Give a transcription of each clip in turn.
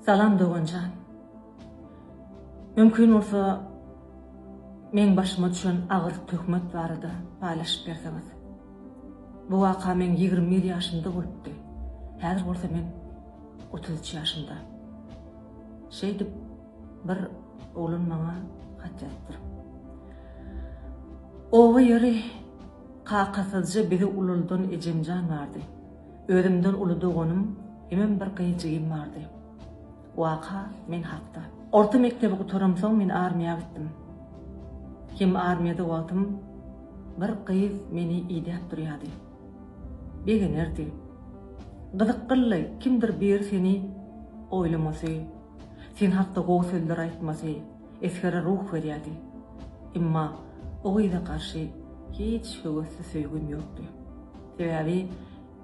Salam Doğancan. Mümkün olsa men başıma düşen ağır töhmet barada paylaşıp berseňiz. Bu waka men 21 ýaşymda bolupdy. Häzir bolsa men 33 ýaşymda. Şeýdip bir oğlum maňa hat ýazdyr. Owa ýeri kakasızca bizi ululdan ejemjan vardı. Özümden uluduğunum hemen bir kıyıcığım vardı. Waka men hakda. Orta mektebi guturam soň men armiýa gitdim. Kim armiýada wagtym bir kıyız meni idep durýardy. Begenerdi. Gyzyk gylly kimdir bir seni oýlamasy, sen hakda gowy sözler aýtmasy, eskere ruh berýärdi. Emma oýda garşy hiç höwesli söýgüm ýokdy. Sebäbi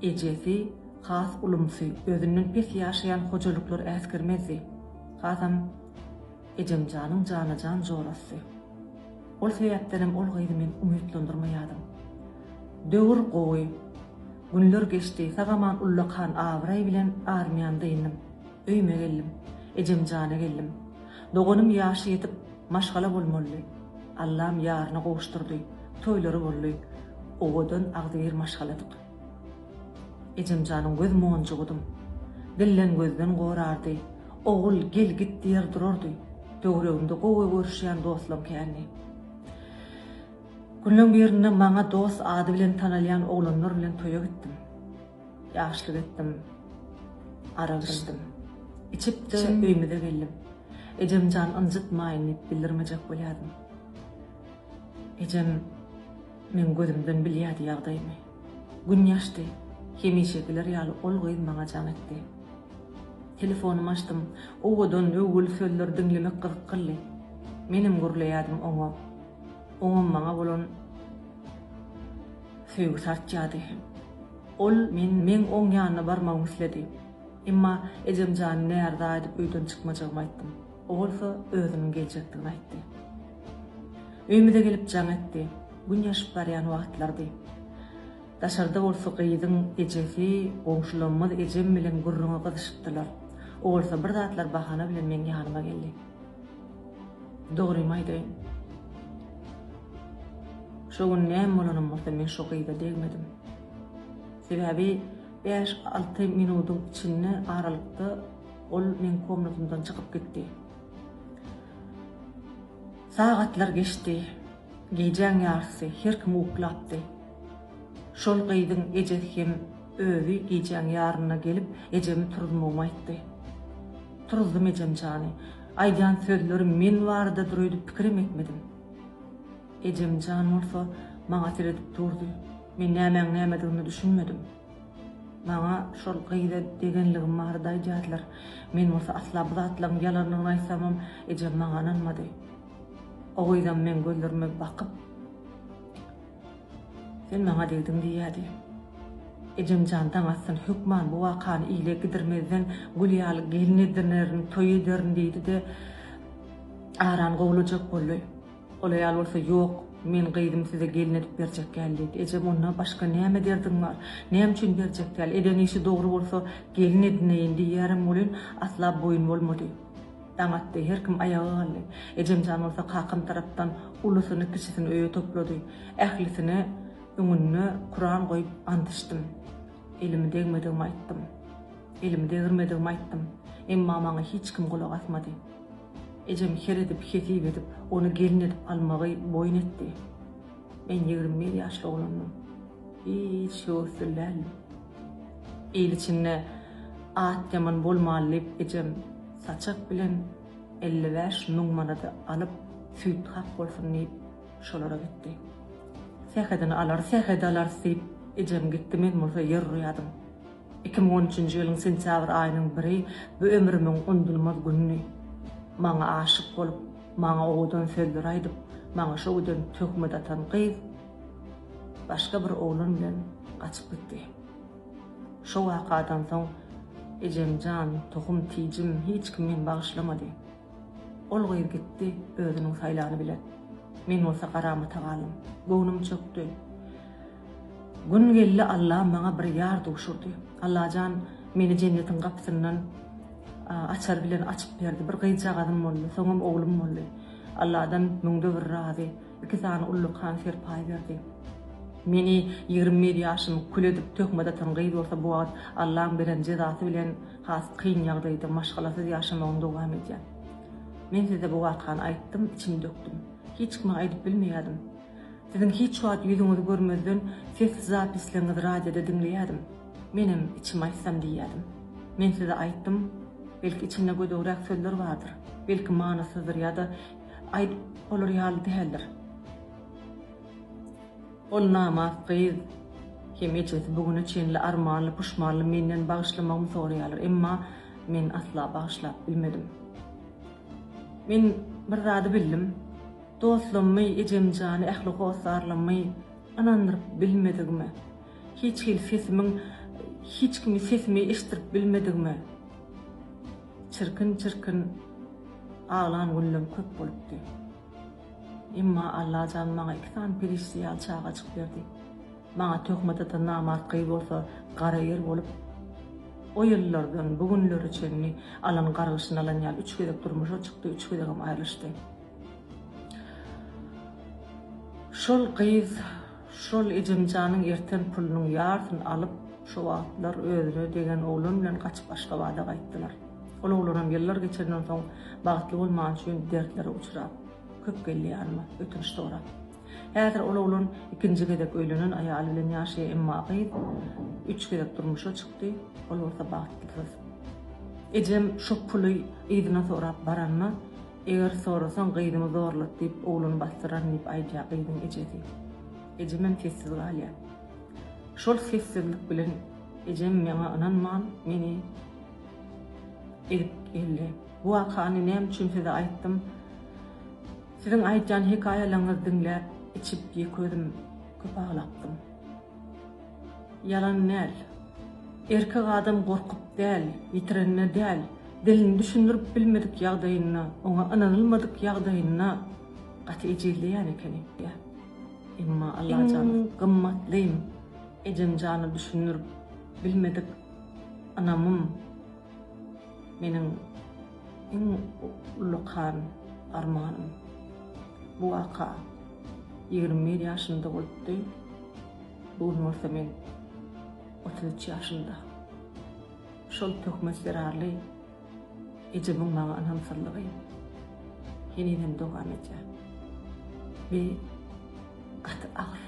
ejesi has ulumsy özünden pes ýaşaýan hojalyklar äskermezdi. Hasam ejemjanyň janajan jorasy. Ol sebäpdenem ol gyzy men umytlandyrmaýardym. Döwür gowy. Günler geçti. Sagaman ullakan awray bilen armiýanda indim. Öýme geldim. Ejemjana geldim. Doganym ýaşy ýetip maşgala bolmaly. Allah'ım ýaryna gowuşturdy. Toýlary boldy. Owadan agdyr maşgaladyk. Ejemjanyň göz moňjugudym. Dillen gözden gorardy. Oğul gel git diýer durardy. Töweregimde gowy görüşýän dostlarym käldi. Günlüň birinde maňa dost ady bilen tanalýan oglanlar bilen toýa gitdim. Ýaşlyk etdim. Aragyşdym. İçipde öýmede geldim. Ejemjan ynjytmaýyn diýip bildirmejek bolýardym. Ejem men gözümden bilýärdi ýagdaýymy. Gün ýaşdy. Hemişekiler ýaly ol gyz maňa jan etdi. Telefonumy açdym. Owadan öwül sözler diňlemek gyzyk gyldy. Menim gurlaýardym oňa. Oňam maňa bolan söýgü sartýady. Ol men oň ýanyna barmagym isledi. Emma ejemjan näde aýdyp öýden çykmajagymy aýtdym. Olsa özüniň geljekdigini aýtdy. Öýmede gelip jan etdi. Gün ýaşyp barýan wagtlardy. Daşarda bolsa gyzyň ejesi, goňşularymyz ejem bilen gurruna gyzyşypdylar. Olsa bir zatlar bahana bilen men ýanyma geldi. Dogrymy aýdym. Şo gün näme bolanym bolsa men şo gyzyda degmedim. Sebäbi 5-6 minutyň içinde aralykda ol men komnatymdan çykyp gitdi. Saatlar geçti. Geceň ýarysy her kim uklapdy. Şol gyzyň ejesi hem özü geceň ýaryna gelip ejemi turulmagymy aýtdy. Turuldum ejemjany. Aýdan sözleri men barda duruýdy pikirim etmedim. Ejemjan bolsa maňa tiredip durdy. Men nämedigini düşünmedim. Maňa şol gyza degenligim barda aýdýarlar. Men bolsa asla bu zatlaryň ýalanyny aýsamam, ejem maňa ananmady. Oýdan men gözlerime bakyp sen maňa degdiň diýýärdi. Ejemjandan aslan hükman bu wakany ile gidirmezden gulýaly gelin edernerin toý ederin diýdi de aran gowulajak boldy. Olaýal bolsa ýok, men gyzym size gelin edip berjek geldi. Ejem ondan başga näme derdiň bar? Näme üçin berjek geldi? Eden işi dogry bolsa gelin edinýän diýýärim bolan asla boyun bolmady. Daňatdy her kim ayağa aldy. Ejemjan bolsa kakam tarapdan ulusyny kişisini öýe toplady. Ählisine öňüne Kur'an goýup andyşdym. Elimi degmedigimi aýtdym. Elimi degirmedigimi aýtdym. Emma maňa hiç kim gulak asmady. Ejem heredip hetip edip onu gelin edip almagy boyun etdi. Men 21 ýaşly oğlanmyň. Hiç şöwsüzler. El içinde at yaman bolmaly ejem saçak bilen 55 müň manada alıp süýt hak bolsun diýip şolara gitdi. Sähedini alar diýip ejem gitdi. Men bolsa ýer rüýadym. 2013-nji ýylyň sentýabr aýynyň biri bu ömrümiň undulmaz günü. Maňa aşyk bolup, maňa owadan sözler aýdyp, maňa şowdan töhmet atan gyz başga bir oglan bilen gaçyp gitdi. Şo wakadan soň ejemjan, tohum tijim hiç kim men bagyşlamady. Ol gyz gitdi özüniň saýlany bilen. Men bolsa garamy tagalym. Gownum çökdi. Gün geldi Allah maňa bir ýar duşurdy. Allahjan meni jennetiň gapysyndan açar bilen açıp berdi. Bir gıйjak adam boldy, soňam oglum boldy. Allah'dan müňde bir razy. Iki tane ullu kanser pay berdi. Meni 21 ýaşym kül edip tökmede tangyý bolsa bu wagt Allah'ın beren jezasy bilen has kyn ýagdaýda maşgalasyz ýaşamagyň dowam edýär. Men size bu wakany aýtdym, içimi dökdüm. Hiç kime aýdyp bilmeýärdim. Sizin hiç wagt ýüzüňizi görmezden ses zapisleňizi radioda dinleýärdim. Menim içim aýtsam diýärdim. Men size aýtdym, belki içimde gödöwrak sözler bardyr. Belki manasyzdyr ýa-da aýdyp bolar ýaly däldir. Ol namaz gyz kim eçesi bugüne çenli armanly puşmanly menden bagyşlamamy soraýarlar, emma men asla bagyşlap bilmedim. Men bir zady bildim. Dostlumy, ejemjany, ähli hosarlamy anandyryp bilmedigmi? Hiç hil sesimiň hiç kimi sesimi eşdirip bilmedigmi? Çirkin ağlan güllüm köp bolupdy. Emma Allah jan maňa iki tane perişti ýalçaga çykyp berdi. Maňa tökmede namaz gyý bolsa gara ýer bolup o ýyllardan bugünleri çenli alan gargyşyny alan ýaly 3 gezek durmuşa çykdy, 3 gezegem aýryşdy. Şol gyz, şol ejemjanyň erten pulunyň ýartyny alyp şu wagtlar özüne degen oglum bilen gaçyp başga wada gaýtdylar. Ol oglanam ýyllar geçenden soň bagtly bolman üçin dertlere uçurap köp gelýärmi, ötünç dograr. Häzir ol oglan ikinji gezek öýlenen aýaly bilen ýaşaýar, emma gyz 3 gezek durmuşa çykdy, ol bolsa bagtlysyz. Ejem şu puly ýygyna sorap baranma, eger sorasaň gyzymy zorlat diýip oglany bastıran diýip aýdýar gyzyň ejesi. Ejemem sessiz galýar. Şol sessizlik bilen ejem meňe inanman, meni edip geldi. Bu wakany näme üçin size aýtdym? Sizin aýtjan hekaýalaryňyzy dinläp, içip ýekedim, köp ağlapdym. Yalan näl? Erkek adam gorkup däl, ýitirenine däl, dilini düşündirip bilmedik ýagdaýyna, oňa inanylmadyk ýagdaýyna gaty ejizleýän ekeni. Emma Allah jany gymmatlyym, ejemjany düşündirip bilmedik anamym, meniň iň ullukan armanym. Bu waka 21 ýaşymda bolupdy. Bugün bolsa men 33 ýaşymda. Şol tökme serarly ejemim maňa anamsyrlygy yeniden dowam etýär. Bir gaty agsyr